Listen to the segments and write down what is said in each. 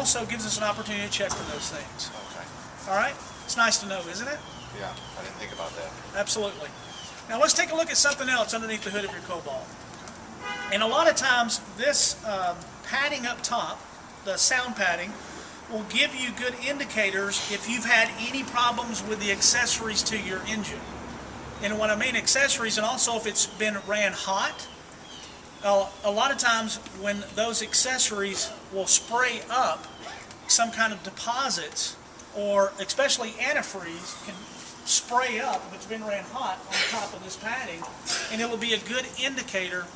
also gives us an opportunity to check for those things. Okay. All right? It's nice to know, isn't it? Yeah, I didn't think about that. Absolutely. Now let's take a look at something else underneath the hood of your Cobalt. And a lot of times this padding up top, the sound padding, will give you good indicators if you've had any problems with the accessories to your engine. And when I mean accessories, and also if it's been ran hot, a lot of times when those accessories will spray up some kind of deposits, or especially antifreeze can spray up if it's been ran hot on top of this padding, and it will be a good indicator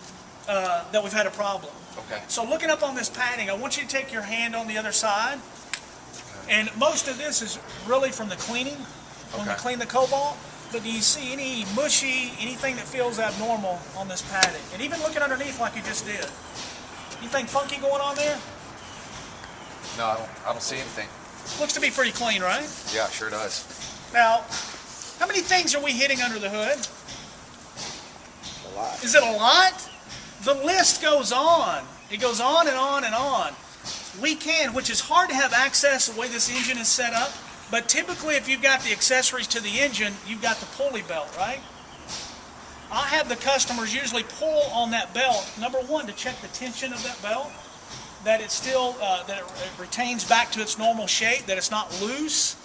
that we've had a problem. Okay. So looking up on this padding, I want you to take your hand on the other side, and most of this is really from the cleaning, when we clean the Cobalt. But do you see any mushy, anything that feels abnormal on this padding? And even looking underneath like you just did. Anything funky going on there? No, I don't see anything. Looks to be pretty clean, right? Yeah, it sure does. Now, how many things are we hitting under the hood? A lot. Is it a lot? The list goes on. It goes on and on and on. We can, which is hard to have access the way this engine is set up, but typically if you've got the accessories to the engine, you've got the pulley belt, right? I have the customers usually pull on that belt, number one, to check the tension of that belt, that it's still, that it retains back to its normal shape, that it's not loose.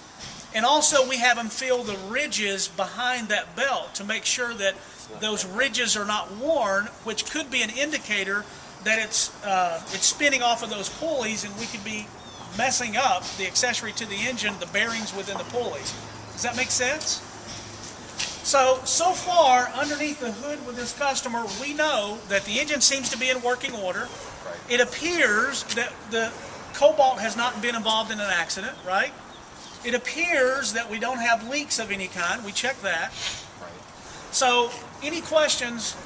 And also we have them feel the ridges behind that belt to make sure that those ridges are not worn, which could be an indicator that it's spinning off of those pulleys, and we could be messing up the accessory to the engine, the bearings within the pulleys. Does that make sense? So far, underneath the hood with this customer, we know that the engine seems to be in working order. Right. It appears that the Cobalt has not been involved in an accident, right? It appears that we don't have leaks of any kind. We check that. Right. So, any questions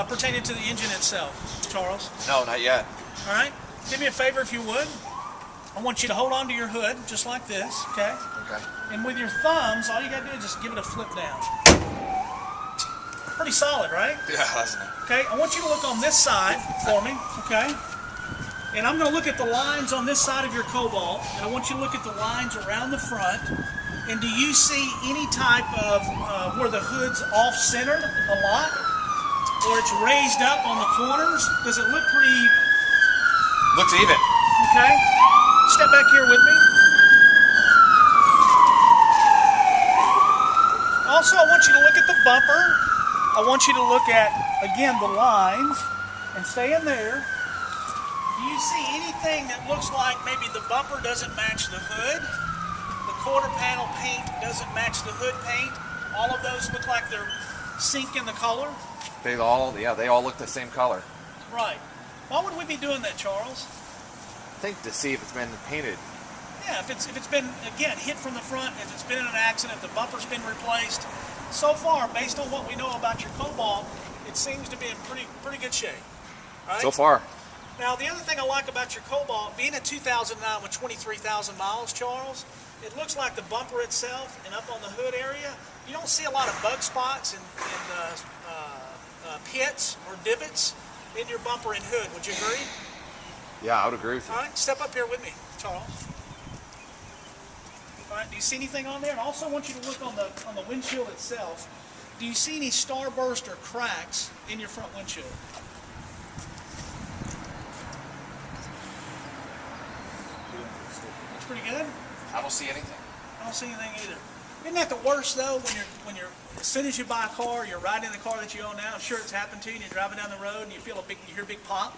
pertaining to the engine itself, Charles? No, not yet. All right? Do me a favor if you would. I want you to hold on to your hood, just like this, okay? Okay. And with your thumbs, all you got to do is just give it a flip down. Pretty solid, right? Yeah, isn't it? Okay, I want you to look on this side for me, okay? And I'm going to look at the lines on this side of your Cobalt, and I want you to look at the lines around the front. And do you see any type of where the hood's off-centered a lot? Or it's raised up on the corners? Does it look pretty... Looks even. Okay? Step back here with me. Also, I want you to look at the bumper. I want you to look at, again, the lines, and stay in there. Do you see anything that looks like maybe the bumper doesn't match the hood? The quarter panel paint doesn't match the hood paint? All of those look like they're sinking the color? They all look the same color. Right. Why would we be doing that, Charles? I think to see if it's been painted. Yeah, if it's been, again, hit from the front, if it's been in an accident, if the bumper's been replaced. So far, based on what we know about your Cobalt, it seems to be in pretty good shape. All right? So far. Now, the other thing I like about your Cobalt, being a 2009 with 23,000 miles, Charles, it looks like the bumper itself and up on the hood area, you don't see a lot of bug spots and pits or divots in your bumper and hood. Would you agree? Yeah, I would agree with you. All right, step up here with me, Charles. All right, do you see anything on there? And also I want you to look on the windshield itself. Do you see any starburst or cracks in your front windshield? Looks pretty good. I don't see anything. I don't see anything either. Isn't that the worst though? When you're as soon as you buy a car, you're riding in the car that you own now. I'm sure it's happened to you. And you're driving down the road and you hear a big pop,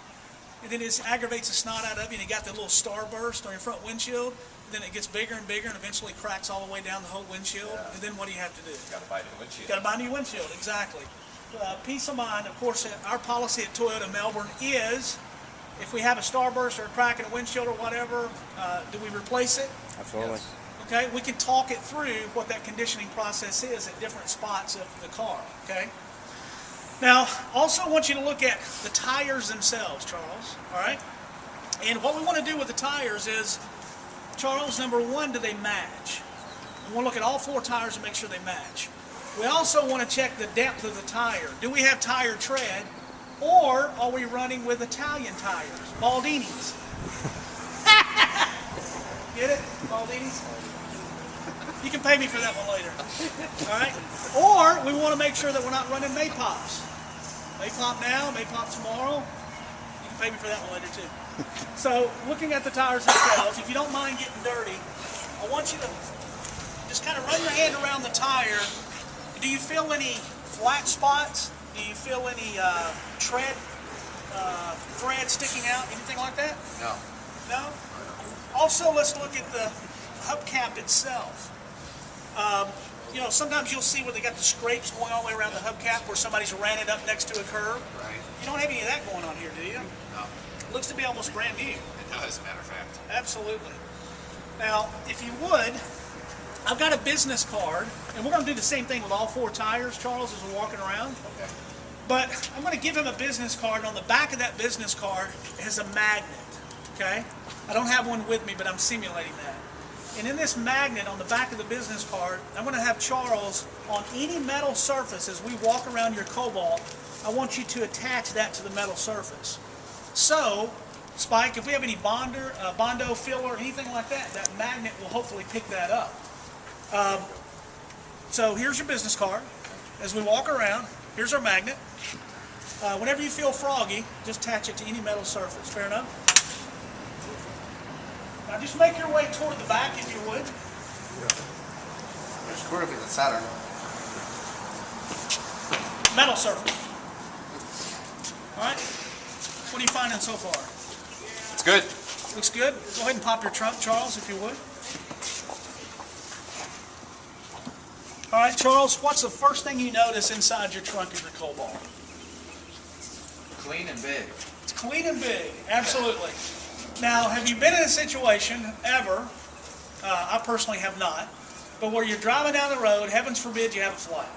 and then it aggravates the snot out of you. And you got that little starburst on your front windshield. And then it gets bigger and bigger, and eventually cracks all the way down the whole windshield. Yeah. And then what do you have to do? Got to buy a new windshield. Got to buy a new windshield. Exactly. Peace of mind. Of course, our policy at Toyota Melbourne is, if we have a starburst or a crack in a windshield or whatever, do we replace it? Absolutely. Yes. Okay, we can talk it through what that conditioning process is at different spots of the car, okay? Now, also I want you to look at the tires themselves, Charles, all right? And what we want to do with the tires is, Charles, number one, do they match? We want to look at all four tires and make sure they match. We also want to check the depth of the tire. Do we have tire tread, or are we running with Italian tires, Baldinis? Aldini's? You can pay me for that one later. All right? Or we want to make sure that we're not running Maypops. Maypop now, Maypop tomorrow. You can pay me for that one later too. So looking at the tires themselves, if you don't mind getting dirty, I want you to just kind of run your hand around the tire. Do you feel any flat spots? Do you feel any thread sticking out? Anything like that? No. No? Also, let's look at the hubcap itself. You know, sometimes you'll see where they got the scrapes going all the way around the hubcap where somebody's ran it up next to a curb. Right. You don't have any of that going on here, do you? No. Looks to be almost brand new. It does, as a matter of fact. Absolutely. Now, if you would, I've got a business card, and we're going to do the same thing with all 4 tires, Charles, as we're walking around. Okay. But I'm going to give him a business card, and on the back of that business card is a magnet, okay? I don't have one with me, but I'm simulating that. And in this magnet on the back of the business card, I'm going to have Charles, on any metal surface as we walk around your Cobalt, I want you to attach that to the metal surface. So, Spike, if we have any Bondo filler, anything like that, that magnet will hopefully pick that up. So here's your business card. As we walk around, here's our magnet. Whenever you feel froggy, just attach it to any metal surface. Fair enough? Now just make your way toward the back if you would. There's currently the Saturn. Metal surface. All right? What are you finding so far? It's good. Looks good. Go ahead and pop your trunk, Charles, if you would. All right, Charles, what's the first thing you notice inside your trunk of your Cobalt? Clean and big. It's clean and big, absolutely. Now, have you been in a situation ever, I personally have not, but where you're driving down the road, heavens forbid you have a flat,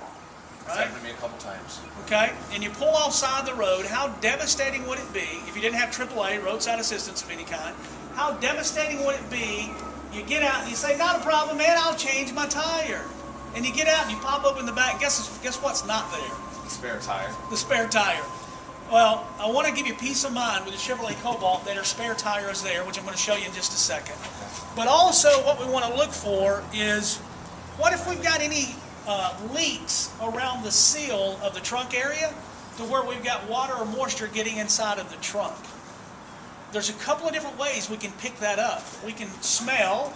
It's right? happened to me a couple times. Okay, and you pull offside the road, how devastating would it be, if you didn't have AAA, roadside assistance of any kind, how devastating would it be, you get out and you say, not a problem, man, I'll change my tire. And you get out and you pop open the back, guess what's not there? The spare tire. The spare tire. Well, I want to give you peace of mind with the Chevrolet Cobalt that our spare tire is there, which I'm going to show you in just a second. But also what we want to look for is, what if we've got any leaks around the seal of the trunk area to where we've got water or moisture getting inside of the trunk? There's a couple of different ways we can pick that up. We can smell,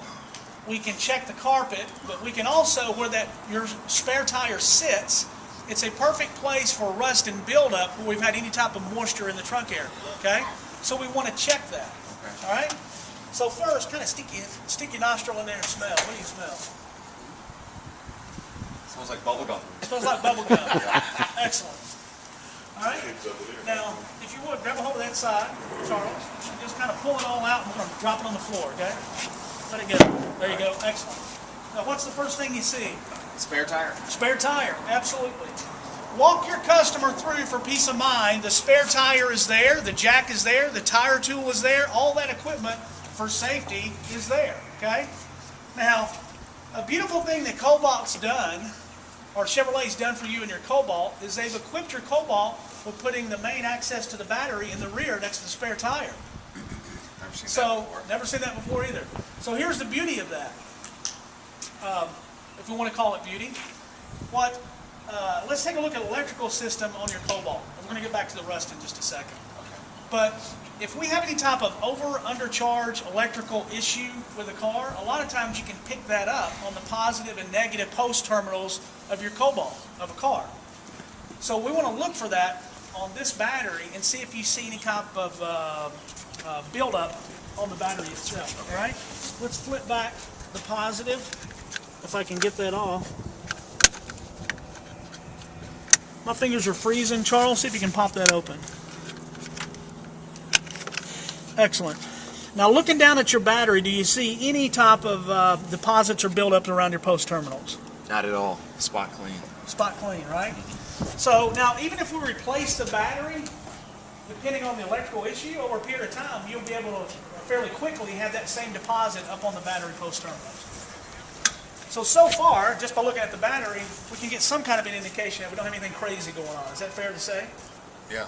we can check the carpet, but we can also, where that your spare tire sits, it's a perfect place for rust and buildup where we've had any type of moisture in the trunk area, okay? So we want to check that, Okay. all right? So first, kind of stick your nostril in there and smell. What do you smell? Smells like bubble gum. It smells like bubble gum. Excellent. All right? Now, if you would, grab a hold of that side, Charles, and just kind of pull it all out, and we're going to drop it on the floor, okay? Let it go. There you go. Excellent. Now, what's the first thing you see? Spare tire. Spare tire, absolutely. Walk your customer through for peace of mind. The spare tire is there, the jack is there, the tire tool is there, all that equipment for safety is there, okay? Now, a beautiful thing that Cobalt's done, or Chevrolet's done for you in your Cobalt, is they've equipped your Cobalt with putting the main access to the battery in the rear next to the spare tire. Never seen that So, before. never seen that before either. So here's the beauty of that. If we want to call it beauty. Let's take a look at the electrical system on your Cobalt. We're going to get back to the rust in just a second. But if we have any type of undercharge electrical issue with a car, a lot of times you can pick that up on the positive and negative post terminals of your Cobalt, of a car. So we want to look for that on this battery and see if you see any type of buildup on the battery itself. All right? Let's flip back the positive, if I can get that off. My fingers are freezing. Charles, see if you can pop that open. Excellent. Now looking down at your battery, do you see any type of deposits or buildup around your post terminals? Not at all. Spot clean. Spot clean, right? So now even if we replace the battery, depending on the electrical issue, over a period of time, you'll be able to fairly quickly have that same deposit up on the battery post terminals. So far, just by looking at the battery, we can get some kind of an indication that we don't have anything crazy going on. Is that fair to say? Yeah.